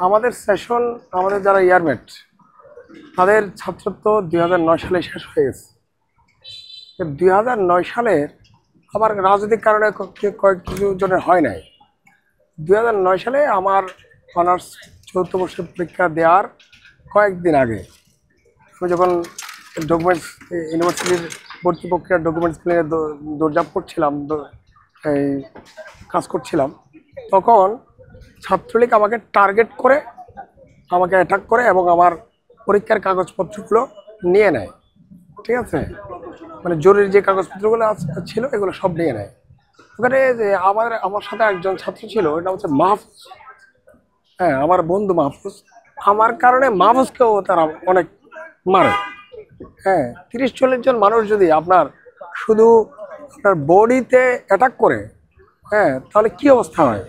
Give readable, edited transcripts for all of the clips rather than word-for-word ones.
আমাদের সেশন, আমাদের যারা ইয়ারমেট তাদের ছাত্রত্ব 2009 সালে শেষ হয়ে গেছে। 2009 সালের আবার রাজনৈতিক কারণে কিছু জনের হয় নাই। 2009 সালে আমার অনার্স চতুর্থ বর্ষের পরীক্ষা দেওয়ার কয়েকদিন আগে আমি যখন ডকুমেন্টস ইউনিভার্সিটির ভর্তি প্রক্রিয়ার ডকুমেন্টস নিয়ে দৌড়ঝাঁপ করছিলাম, এই কাজ করছিলাম, তখন ছাত্রলীগ আমাকে টার্গেট করে, আমাকে অ্যাটাক করে এবং আমার পরীক্ষার কাগজপত্রগুলো নিয়ে নেয়। ঠিক আছে, মানে জরুরি যে কাগজপত্রগুলো ছিল এগুলো সব নিয়ে নেয়। ওখানে যে আমার সাথে একজন ছাত্র ছিল, এটা হচ্ছে মাহফুজ। হ্যাঁ, আমার বন্ধু মাহফুজ। আমার কারণে মাহফুজকেও তারা অনেক মারে। হ্যাঁ, 30-40 জন মানুষ যদি আপনার শুধু আপনার বডিতে অ্যাটাক করে, হ্যাঁ, তাহলে কি অবস্থা হয়।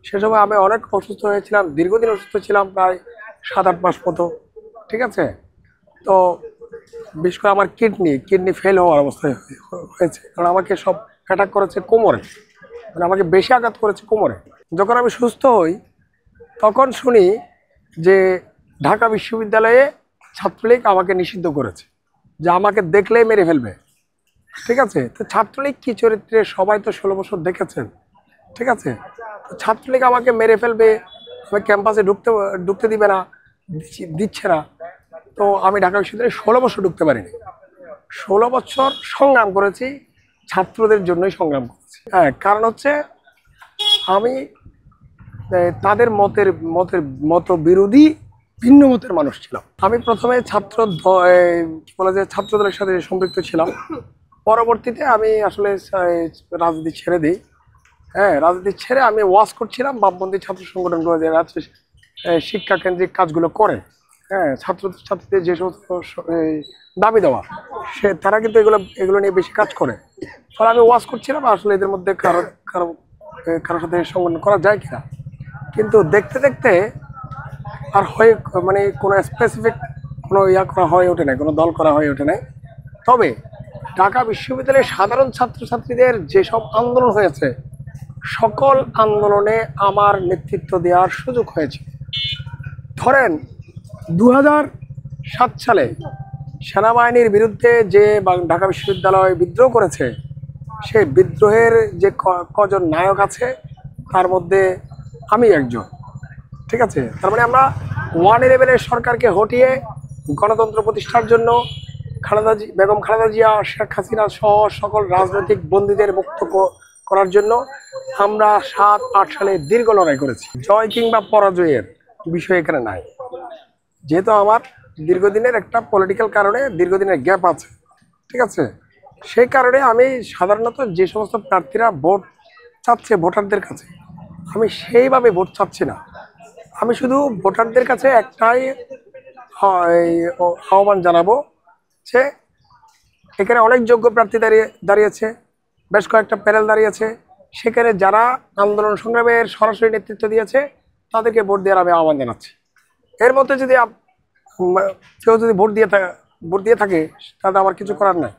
সে সময় আমি অনেক অসুস্থ হয়েছিলাম, দীর্ঘদিন অসুস্থ ছিলাম, প্রায় 7-8 মাস মতো। ঠিক আছে, তো বিশেষ করে আমার কিডনি ফেল হওয়ার অবস্থায় হয়েছে, কারণ আমাকে সব অ্যাটাক করেছে কোমরে, মানে আমাকে বেশি আঘাত করেছে কোমরে। যখন আমি সুস্থ হই তখন শুনি যে ঢাকা বিশ্ববিদ্যালয়ে ছাত্রলীগ আমাকে নিষিদ্ধ করেছে, যে আমাকে দেখলেই মেরে ফেলবে। ঠিক আছে, তো ছাত্রলীগ কি চরিত্রে সবাই তো 16 বছর দেখেছেন। ঠিক আছে, তো ছাত্রলীগ আমাকে মেরে ফেলবে, আমি ক্যাম্পাসে ঢুকতে দিবে না, দিচ্ছে না। তো আমি ঢাকা বিশ্ববিদ্যালয়ে 16 বছর ঢুকতে পারিনি। 16 বছর সংগ্রাম করেছি, ছাত্রদের জন্যই সংগ্রাম করেছি। হ্যাঁ, কারণ হচ্ছে আমি তাদের মত বিরোধী ভিন্ন মতের মানুষ ছিলাম। আমি প্রথমে ছাত্রদলের সাথে সম্পৃক্ত ছিলাম। পরবর্তীতে আমি আসলে রাজনীতি ছেড়ে দিই। হ্যাঁ, রাজনীতি ছেড়ে আমি ওয়াজ করছিলাম বামপন্থী ছাত্র সংগঠনগুলো, যে শিক্ষা কেন্দ্রিক কাজগুলো করে। হ্যাঁ, ছাত্রছাত্রীদের যে সমস্ত দাবি দেওয়া, তারা কিন্তু এগুলো নিয়ে বেশি কাজ করে। ফলে আমি ওয়াজ করছিলাম আসলে এদের মধ্যে কারোর সাথে সংগঠন করা যায় কিনা। কিন্তু দেখতে দেখতে আর মানে কোনো স্পেসিফিক কোনো করা হয়ে ওঠে নাই, কোনো দল করা হয়ে ওঠে নাই। তবে ঢাকা বিশ্ববিদ্যালয়ের সাধারণ ছাত্রছাত্রীদের যেসব আন্দোলন হয়েছে, সকল আন্দোলনে আমার নেতৃত্ব দেওয়ার সুযোগ হয়েছে। ধরেন 2007 সালে সেনাবাহিনীর বিরুদ্ধে যে ঢাকা বিশ্ববিদ্যালয় বিদ্রোহ করেছে, সেই বিদ্রোহের যে কজন নায়ক আছে তার মধ্যে আমি একজন। ঠিক আছে, তার মানে আমরা 111 সরকারকে হটিয়ে গণতন্ত্র প্রতিষ্ঠার জন্য বেগম খালেদা জিয়া, শেখ হাসিনা সহ সকল রাজনৈতিক বন্দীদের মুক্ত করার জন্য আমরা 7-8 সালে দীর্ঘ লড়াই করেছি। জয় কিংবা পরাজয়ের বিষয় এখানে নাই, যেহেতু আমার দীর্ঘদিনের একটা পলিটিক্যাল কারণে দীর্ঘদিনের গ্যাপ আছে। ঠিক আছে, সেই কারণে আমি সাধারণত যে সমস্ত প্রার্থীরা ভোট চাচ্ছে ভোটারদের কাছে, আমি সেইভাবে ভোট চাচ্ছি না। আমি শুধু ভোটারদের কাছে একটাই আহ্বান জানাবো যে এখানে অনেক যোগ্য প্রার্থী দাঁড়িয়েছে, বেশ কয়েকটা প্যানেল দাঁড়িয়েছে, সেখানে যারা আন্দোলন সংগ্রামের সরাসরি নেতৃত্ব দিয়েছে তাদেরকে ভোট দেওয়ার আমি আহ্বান জানাচ্ছি। এর মধ্যে যদি কেউ যদি ভোট দিয়ে থাকে তাহলে আমার কিছু করার নাই।